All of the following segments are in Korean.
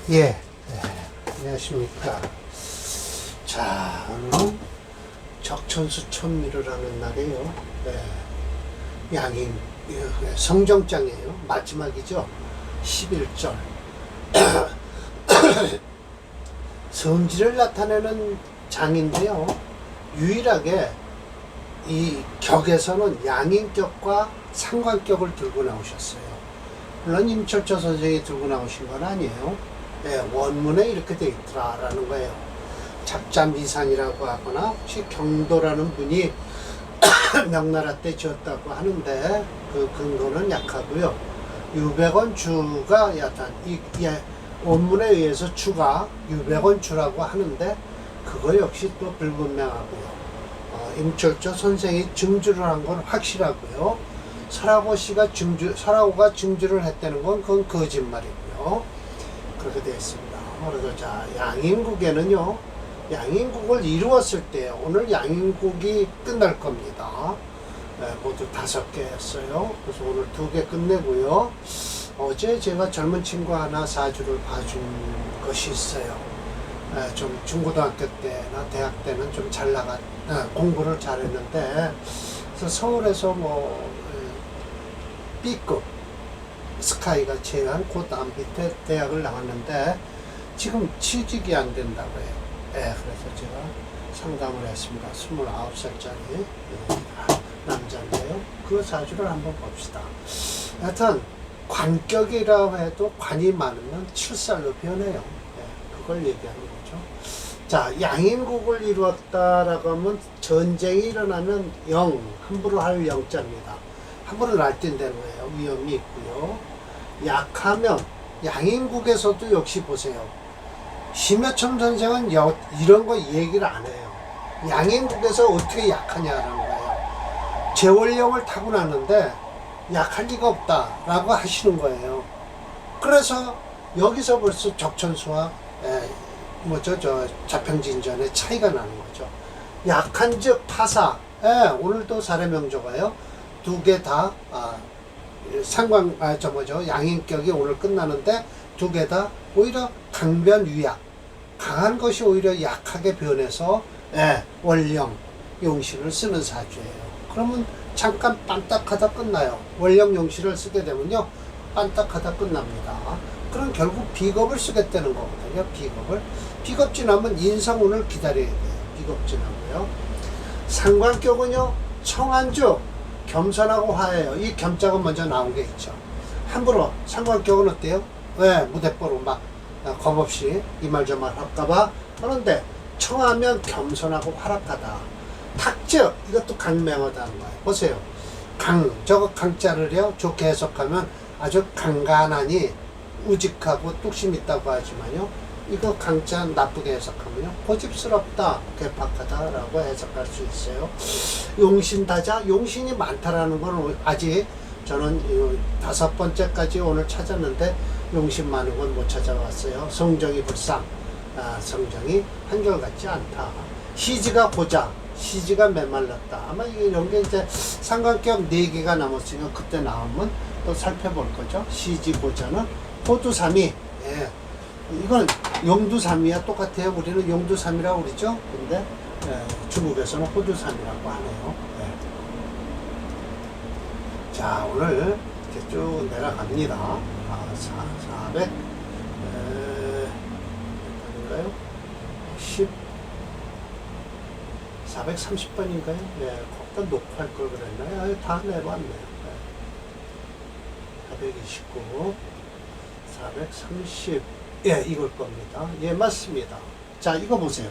예, 네, 안녕하십니까. 자, 오늘은 적천수 천미를 하는 날이에요. 네, 양인 성정장이에요. 마지막이죠. 11절. 성질을 나타내는 장인데요. 유일하게 이 격에서는 양인격과 상관격을 들고 나오셨어요. 물론 임철조 선생이 들고 나오신 건 아니에요. 네, 원문에 이렇게 돼 있더라라는 거예요. 잡자미상이라고 하거나 혹시 경도라는 분이 명나라 때 지었다고 하는데 그 근거는 약하고요. 유백원 주가 약간 원문에 의해서 주가 유백원 주라고 하는데 그거 역시 또 불분명하고요. 임철조 선생이 증주를 한 건 확실하고요. 설하고가 증주를 했다는 건 그건 거짓말이고요. 그렇게 되어 있습니다. 그래서 자, 양인국에는요, 양인국을 이루었을 때 오늘 양인국이 끝날 겁니다. 네, 모두 5개였어요. 그래서 오늘 2개 끝내고요. 어제 제가 젊은 친구 하나 사주를 봐준 것이 있어요. 네, 좀 중고등학교 때나 대학 때는 좀 잘 공부를 잘했는데, 그래서 서울에서 B급 스카이가 제한 그 다음 밑에 대학을 나왔는데 지금 취직이 안 된다고 해요. 네, 그래서 제가 상담을 했습니다. 29살짜리 남자인데요. 그 사주를 한번 봅시다. 하여튼 관격이라고 해도 관이 많으면 7살로 변해요. 네, 그걸 얘기하는 거죠. 자, 양인국을 이루었다라고 하면 전쟁이 일어나면 함부로 할 영자입니다. 함부로 날뛴다는 거예요. 위험이 있고요. 약하면 양인국에서도 역시 보세요. 심여천 선생은 이런 거 얘기를 안 해요. 양인국에서 어떻게 약하냐라는 거예요. 제월령을 타고났는데 약할 리가 없다라고 하시는 거예요. 그래서 여기서 벌써 적천수와 자평진전의 차이가 나는 거죠. 약한즉 타사. 오늘도 사례명조가요. 2개 다 양인격이 오늘 끝나는데 2개 다 오히려 강변위약, 강한 것이 오히려 약하게 변해서 월령, 용신을 쓰는 사주예요. 그러면 잠깐 빤딱하다 끝나요. 월령, 용신을 쓰게 되면요 빤딱하다 끝납니다. 그럼 결국 비겁을 쓰겠다는 거거든요. 비겁 지나면 인성운을 기다려야 돼요. 비겁 지나고요. 상관격은요 청한주, 겸손하고 화해요. 이 겸자가 먼저 나온 게 있죠. 함부로 상관격은 어때요? 왜 무대뽀로 막 겁없이 이 말 저 말 할까봐 하는데, 청하면 겸손하고 활악하다. 탁적, 이것도 강명하다는 거예요. 보세요. 저거 강자를요 좋게 해석하면 아주 강간하니 우직하고 뚝심 있다고 하지만요, 이거 강자 나쁘게 해석하면요 고집스럽다, 괴팍하다라고 해석할 수 있어요. 용신다자, 용신이 많다라는 건 아직 저는 5번째까지 오늘 찾았는데 용신 많은 건 못 찾아왔어요. 성정이 불상, 성정이 한결같지 않다. 시지가 고자, 시지가 메말랐다. 아마 이런 게 이제 상관격 4개가 남았으니까 그때 나오면 또 살펴볼 거죠. 시지 고자는 호두삼이, 이건 용두삼이야 똑같아요. 우리는 용두삼이라고 그러죠. 근데 중국에서는 호두삼이라고 하네요. 자, 오늘 이렇게 쭉 내려갑니다. 400 몇번인가요? 430번인가요? 네, 거기다 녹화할 걸 그랬나요? 다 내봤네요. 429, 430, 이걸 겁니다. 맞습니다. 자, 이거 보세요.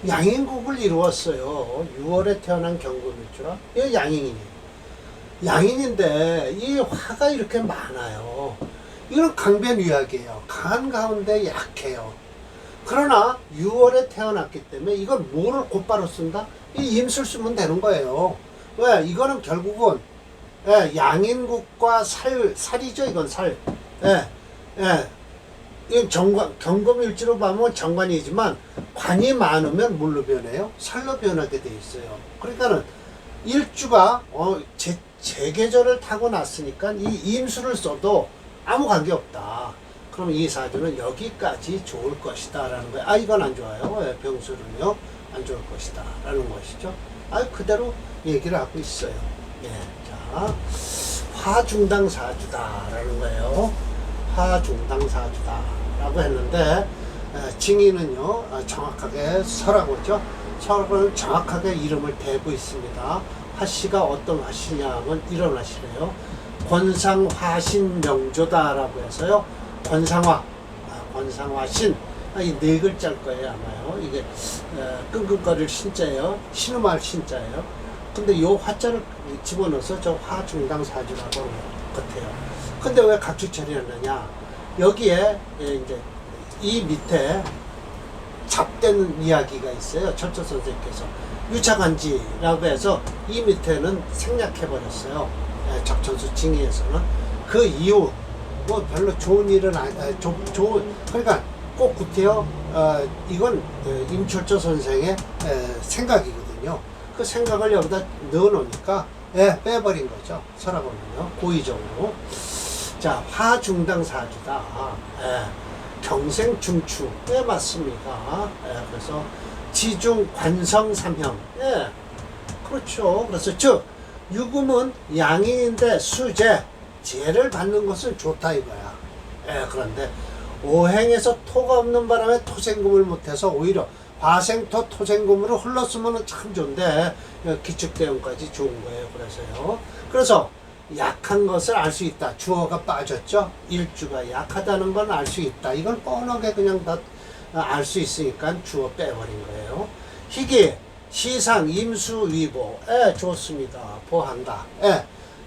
양인국을 이루었어요. 6월에 태어난 경금일주라. 이거 양인이에요. 양인인데 이 화가 이렇게 많아요. 이건 강변위약이에요. 강한 가운데 약해요. 그러나 6월에 태어났기 때문에 이걸 뭐를 곧바로 쓴다? 이 임술 쓰면 되는 거예요. 왜? 이거는 결국은 양인국과 살이죠. 이건 살. 이건 경금일지로 보면 정관이지만 관이 많으면 뭘로 변해요? 살로 변하게 돼 있어요. 그러니까는 일주가 제계절을 타고 났으니까 이 임수를 써도 아무 관계 없다. 그럼 이 사주는 여기까지 좋을 것이다 라는 거예요. 아, 이건 안 좋아요. 예, 병술은요 안 좋을 것이다 라는 것이죠. 아, 그대로 얘기를 하고 있어요. 예, 자, 화중당 사주다 라는 거예요. 화중당 사주다 라고 했는데, 징이는요 정확하게 설하고죠. 설은 정확하게 이름을 대고 있습니다. 화씨가 어떤 화씨냐면 이런 화씨래요. 권상화신 명조다라고 해서요. 권상화, 권상화신, 이 네 글자일 거예요 아마요. 이게 끙끙거릴 신자예요. 신음할 신자예요. 근데 요 화자를 집어넣어서 저 화중당 사주라고 하는 것 같아요. 근데 왜 각주 처리했느냐? 여기에 이제 이 밑에 잡된 이야기가 있어요. 철저 선생님께서 유차간지라고 해서 이 밑에는 생략해버렸어요. 적천수 징의에서는. 그 이유 뭐 별로 좋은 일은 좋은, 그러니까 꼭 구태여 이건 임철조 선생의 생각이거든요. 그 생각을 여기다 넣어놓으니까 빼버린 거죠. 설하고는요 고의적으로. 자, 화중당 사주다. 경생중추. 맞습니다. 그래서 지중 관성삼형. 그렇죠. 그래서 즉 유금은 양인인데 수재, 재를 받는 것은 좋다 이거야. 그런데 오행에서 토가 없는 바람에 토생금을 못해서 오히려 화생토 토생금으로 흘렀으면 참 좋은데 기축대운까지 좋은 거예요. 그래서요. 그래서 약한 것을 알 수 있다. 주어가 빠졌죠. 일주가 약하다는 건 알 수 있다. 이건 뻔하게 그냥 다 알 수 있으니까 주어 빼버린 거예요. 희귀, 시상, 임수, 위보. 좋습니다. 보한다.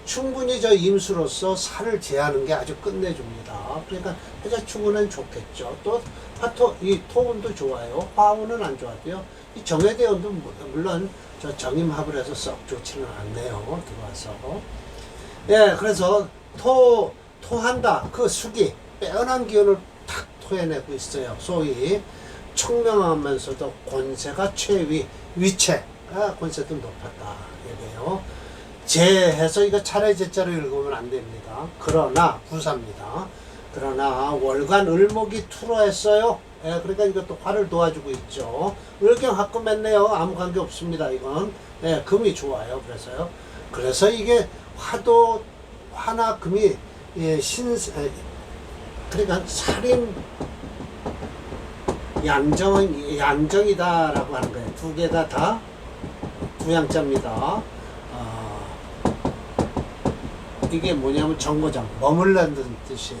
충분히 저 임수로서 살을 제하는 게 아주 끝내줍니다. 그러니까 해자축운은 좋겠죠. 또 화토, 이 토운도 좋아요. 화운은 안 좋아도요. 이 정해대운도 물론 저 정임합을 해서 썩 좋지는 않네요. 들어와서. 그래서 토한다. 그 숙이 빼어난 기운을 탁 토해내고 있어요. 소위 청명하면서도 권세가 최위, 위체, 권세도 높았다. 이래요. 재해서 이거 차례 제자로 읽으면 안 됩니다. 그러나 부사입니다. 그러나 월간 을목이 투로했어요. 그러니까 이것도 화를 도와주고 있죠. 을경합금했네요. 아무 관계 없습니다. 이건 금이 좋아요. 그래서요. 그래서 이게 화도 화나 금이 그러니까 살인 양정이다라고 하는 거예요. 두 개가 다 두양자입니다. 이게 뭐냐면 정거장, 머물러는 뜻이에요.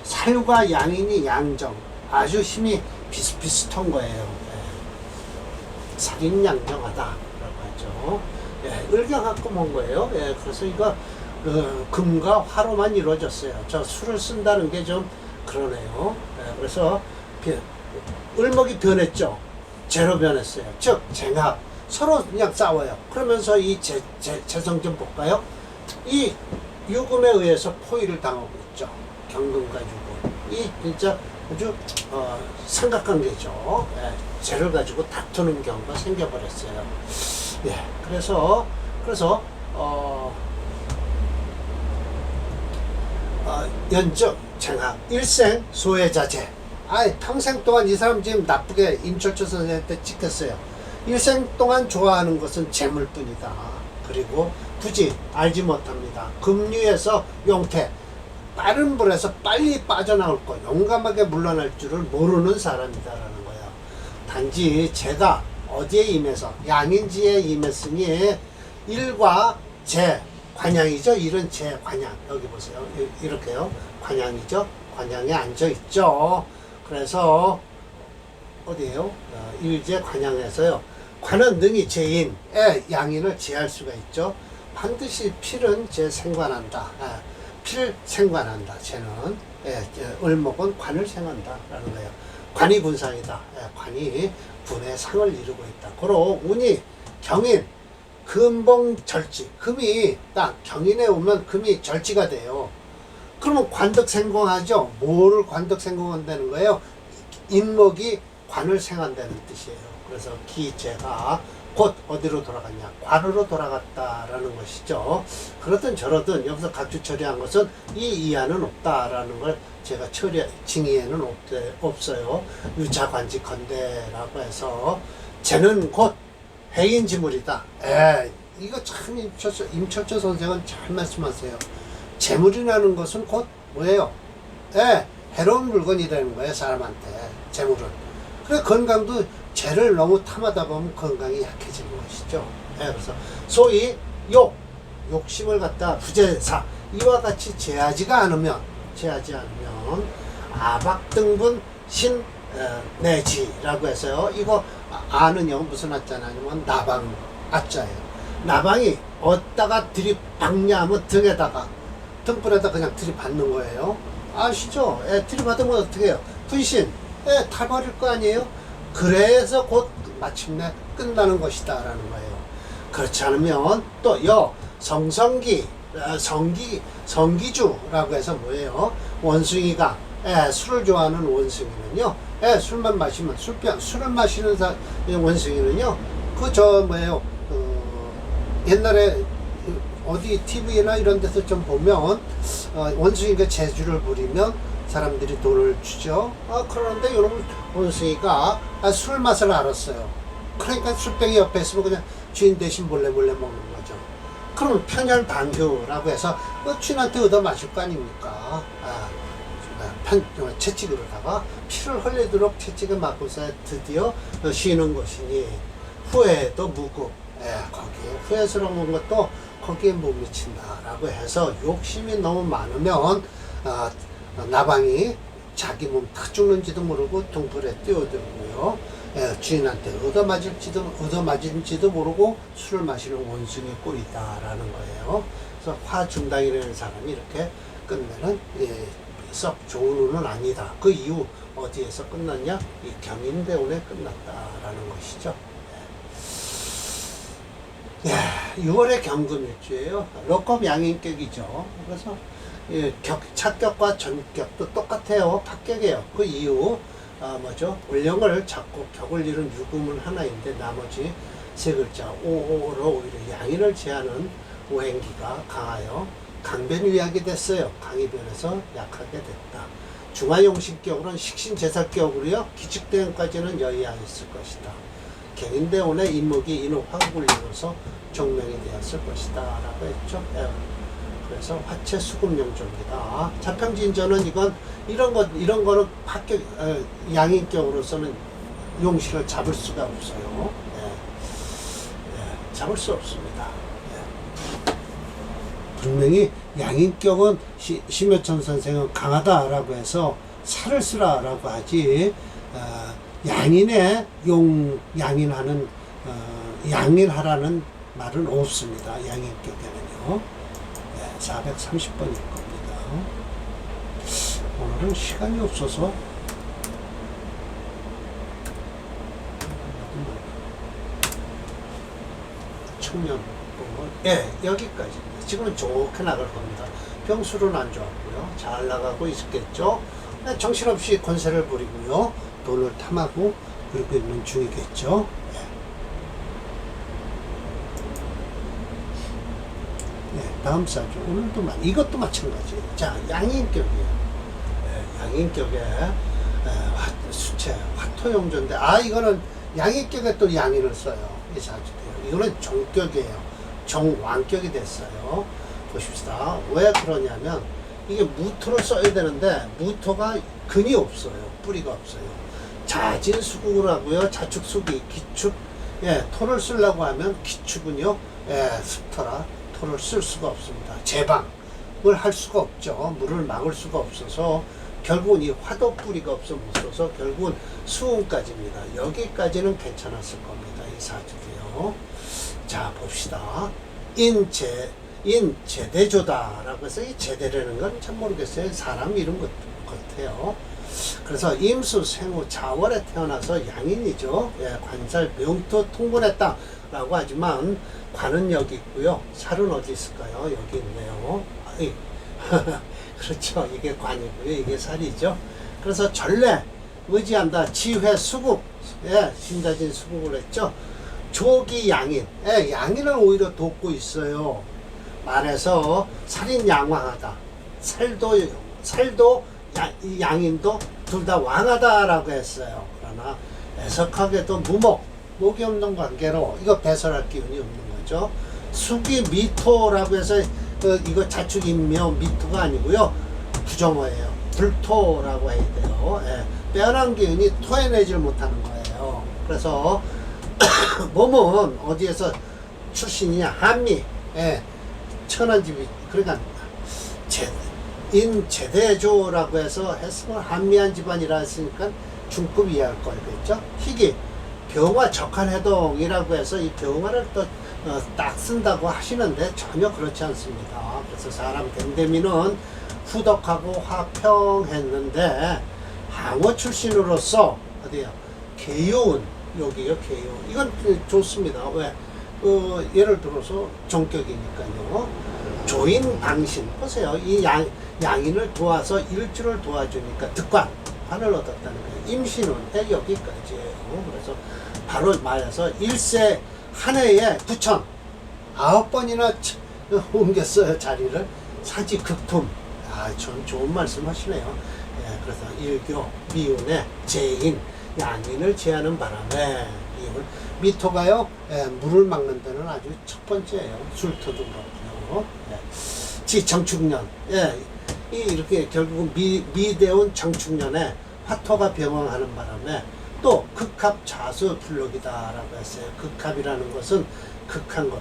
살과 양인이 양정, 아주 힘이 비슷비슷한 거예요. 살인양정하다라고 하죠. 을경합금 온 거예요. 그래서 이거 금과 화로만 이루어졌어요. 저 수를 쓴다는 게 좀 그러네요. 그래서 을목이 변했죠. 재로 변했어요. 즉 쟁합, 서로 그냥 싸워요. 그러면서 이 재성 좀 볼까요? 이 유금에 의해서 포위를 당하고 있죠. 경금과 유금. 이 진짜 아주 삼각관계죠. 재를 가지고 다투는 경우가 생겨버렸어요. 그래서 연적 쟁합, 일생 소외자재. 평생 동안 이 사람 지금 나쁘게 임철조 선생한테 찍혔어요. 일생 동안 좋아하는 것은 재물뿐이다. 그리고 굳이 알지 못합니다. 금류에서 용태, 빠른 불에서 빨리 빠져나올 것, 용감하게 물러날 줄을 모르는 사람이다라는 거예요. 단지 제가 어디에 임해서 양인지에 임했으니 일과 재, 관양이죠. 이런 재, 관양. 여기 보세요. 이렇게요. 관양이죠. 관양에 앉아 있죠. 그래서 어디에요? 일제 관양에서요. 관은 능히 재인의 양인을 제할 수가 있죠. 반드시 필은 생관한다. 필 생관한다. 쟤는 을목은 관을 생한다라는 거예요. 관이 분상이다. 관이 분의 상을 이루고 있다. 그러 운이 경인, 금봉 절지. 금이 딱 경인에 오면 금이 절지가 돼요. 그러면 관득생공하죠. 뭐를 관득생공한다는 거예요? 인목이 관을 생한다는 뜻이에요. 그래서 기재가 곧 어디로 돌아갔냐? 관으로 돌아갔다라는 것이죠. 그러든 저러든 여기서 각주 처리한 것은 이 이하는 없다라는 걸 제가 징의에는 없어요. 유차관직컨대라고 해서 쟤는 곧 해인지물이다. 이거 참 임철조 선생은 잘 말씀하세요. 재물이라는 것은 곧 뭐예요? 해로운 물건이라는 거예요, 사람한테. 재물은. 그래 건강도 죄를 너무 탐하다 보면 건강이 약해지는 것이죠. 그래서 소위 욕심을 갖다 부재사 이와 같이 제하지 않으면 아박등분 신내지라고 해서요. 이거 아는요 무슨 아자냐면 나방 아자예요. 나방이 어디다가 들이박냐 하면 등불에다 그냥 들이받는 거예요. 아시죠? 들이받으면 어떻게 해요? 분신 타버릴 거 아니에요? 그래서 곧 마침내 끝나는 것이다 라는 거예요. 그렇지 않으면 또 성기주라고 해서 뭐예요? 원숭이가 술을 좋아하는 원숭이는요, 술만 마시면 술을 마시는 원숭이는요, 옛날에 어디 TV나 이런 데서 좀 보면 원숭이가 재주를 부리면 사람들이 돈을 주죠. 그런데 이런 원숭이가 술 맛을 알았어요. 그러니까 술병이 옆에 있으면 그냥 주인 대신 몰래 먹는 거죠. 그러면 편혈반교라고 해서 주인한테 얻어 마실 거 아닙니까? 채찍으로다가 피를 흘리도록 채찍을 맞고서 드디어 쉬는 것이니 후회도 무급. 거기에 후회스러운 것도 거기에 못 미친다라고 해서 욕심이 너무 많으면 나방이 자기 몸 다 죽는지도 모르고 등불에 뛰어들고요. 주인한테 얻어맞을지도 모르고 술을 마시는 원숭이 꼴이다라는 거예요. 그래서 화중당이라는 사람이 이렇게 끝내는 썩 좋은 운은 아니다. 그 이후 어디에서 끝났냐? 이 경인대운에 끝났다라는 것이죠. 6월의 경금일주예요. 럭검 양인격이죠. 그래서 착격과 전격도 똑같아요. 합격이에요. 그 이후 월령을 잡고 격을 이룬 유금은 하나인데 나머지 세 글자 오로 오히려 양인을 제하는 오행기가 강하여 강변유약이 됐어요. 강이 변해서 약하게 됐다. 중화용신격으로는 식신제살격으로요. 기축대응까지는 여의하였을 것이다. 경인대운의 인목이 인호 화국을 이루어서 종명이 되었을 것이다 라고 했죠. 그래서 화채 수급용조입니다. 자평진전은 이런 거는 양인격으로서는 용신을 잡을 수가 없어요. 잡을 수 없습니다. 분명히 양인격은 심여천 선생은 강하다라고 해서 살을 쓰라라고 하지, 양인에 양인하는 양인하라는 말은 없습니다. 양인격에는요. 430번일 겁니다. 오늘은 시간이 없어서 청년 여기까지입니다. 지금은 좋게 나갈 겁니다. 병술은 안 좋았고요. 잘 나가고 있겠죠. 정신없이 권세를 부리고요. 돈을 탐하고 그러고 있는 중이겠죠. 다음 사주 오늘도 이것도 마찬가지예요. 자, 양인격이에요. 양인격에 수채 화토용조인데 이거는 양인격에 또 양인을 써요. 이 사주도요. 이거는 종격이에요. 정왕격이 됐어요. 보십시다. 왜 그러냐면 이게 무토를 써야 되는데 무토가 근이 없어요. 뿌리가 없어요. 자진수국을 하고요. 자축수기, 기축, 토를 쓰려고 하면 기축은요, 습터라 토를 쓸 수가 없습니다. 제방을 할 수가 없죠. 물을 막을 수가 없어서 결국은 이 화도 뿌리가 없어 못 써서 결국은 수운까지입니다. 여기까지는 괜찮았을 겁니다. 이 사주도요. 자, 봅시다. 인제대조다라고 해서 이 제대라는 건 참 모르겠어요. 사람 이름 같아요. 그래서 임수, 생후, 자월에 태어나서 양인이죠. 관살, 명토, 통분했다라고 하지만 관은 여기 있고요. 살은 어디 있을까요? 여기 있네요. 그렇죠. 이게 관이고요. 이게 살이죠. 그래서 전례, 의지한다, 지회, 수국, 신자진 수국을 했죠. 조기 양인, 양인을 오히려 돕고 있어요. 말해서 살인 양왕하다. 살도 양인도 둘 다 왕하다라고 했어요. 그러나 애석하게도 목이 없는 관계로 이거 배설할 기운이 없는 거죠. 숙이 미토라고 해서 이거 자축인묘 미토가 아니고요. 부정어예요. 불토라고 해야 돼요. 빼어난 기운이 토해내질 못하는 거예요. 그래서 몸은 어디에서 출신이냐? 한미. 천안집이, 그러니까 제대조라고 해서 했으면 한미한 집안이라 했으니까 중급 이해할 거겠죠. 희귀 병화 적한해동이라고 해서 이 병화를 또 딱 쓴다고 하시는데 전혀 그렇지 않습니다. 그래서 사람 댐댐이는 후덕하고 화평했는데 항어 출신으로서 어디요? 계요운, 여기요, 계요운. 이건 좋습니다. 왜? 예를 들어서 종격이니까요. 조인 방신 보세요. 이 양인을 도와서 일주를 도와주니까 득관을 얻었다는 거예요. 임신은 여기까지예요. 그래서 바로 말해서 일세 한 해에 9,009번이나 옮겼어요. 자리를. 사지극tum전 좋은 말씀 하시네요. 그래서 일교 미운의 제인 양인을 제하는 바람에 미토가요, 물을 막는 데는 아주 첫 번째예요. 술토도 그렇고요. 정축년, 이렇게 결국은 미대운 정축년에 화토가 병왕하는 바람에 또 극합 자수 불록이다라고 했어요. 극합이라는 것은 극한 것,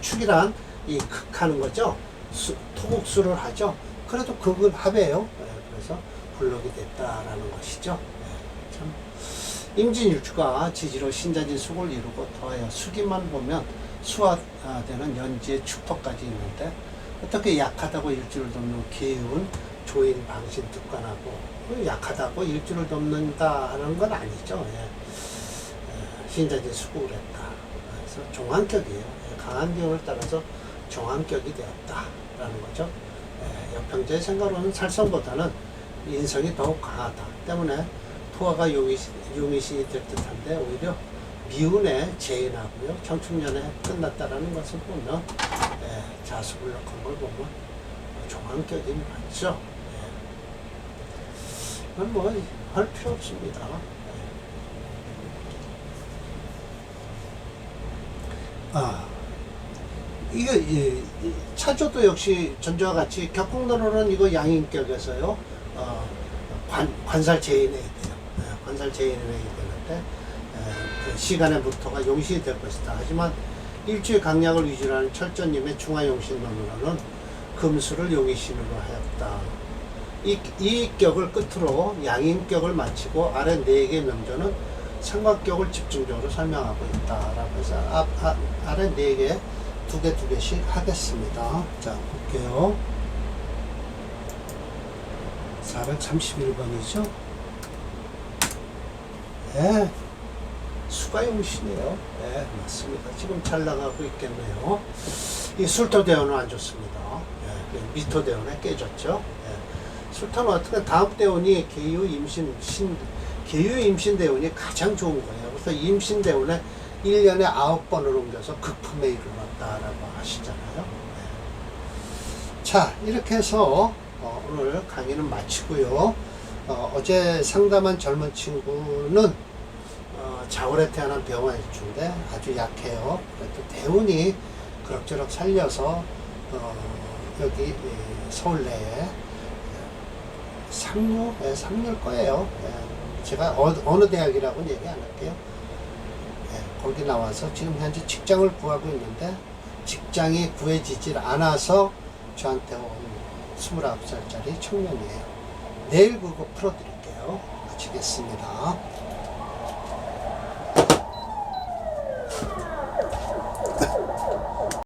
축이란 이 극하는 거죠. 토국수를 하죠. 그래도 극은 합이에요. 그래서 불록이 됐다라는 것이죠. 참. 임진일주가 지지로 신자진 숙을 이루고 더하여 수기만 보면 수화되는 연지의 축토까지 있는데 어떻게 약하다고 일주를 돕는 계운 조인 방신 득관하고 약하다고 일주를 돕는다 하는 건 아니죠. 신자진 수국을 했다. 그래서 종한격이에요. 강한 기운을 따라서 종한격이 되었다라는 거죠. 역평자의 생각으로는 살성보다는 인성이 더욱 강하다 때문에 토화가 용의시 될 듯한데 오히려 미운에 재인하고요. 청축년에 끝났다라는 것을 보면 자수불록한 걸 보면 종한격이 맞죠. 그건 뭐 할 필요 없습니다. 이거 차조도 역시 전자와 같이 격공론으로는 이거 양인격에서요. 관살 제인해야 돼요. 관살 제인해야 되는데 그 시간의 무토가 용신이 될 것이다. 하지만 일주의 강약을 위주로 하는 철저님의 중화용신론으로는 금수를 용의신으로 하였다. 이 격을 끝으로 양인격을 마치고 아래 4개 명조는 삼각격을 집중적으로 설명하고 있다라고 해서 아래 4개 2개씩 하겠습니다. 자, 볼게요. 431번이죠? 수가용신이에요. 맞습니다. 지금 잘 나가고 있겠네요. 이 술토대원은 안 좋습니다. 미토대원에 깨졌죠. 술토는 어떻게 다음 대원이 계유 임신대원이 가장 좋은 거예요. 그래서 임신대원에 1년에 9번을 옮겨서 극품에 이르렀다라고 하시잖아요. 자, 이렇게 해서 오늘 강의는 마치고요. 어제 상담한 젊은 친구는 자월에 태어난 병화일주인데 아주 약해요. 그래도 대운이 그럭저럭 살려서 여기 서울 내에 상류일 거예요. 제가 어느 대학이라고는 얘기 안 할게요. 거기 나와서 지금 현재 직장을 구하고 있는데 직장이 구해지질 않아서 저한테 온 29살짜리 청년이에요. 내일 그거 풀어드릴게요. 마치겠습니다.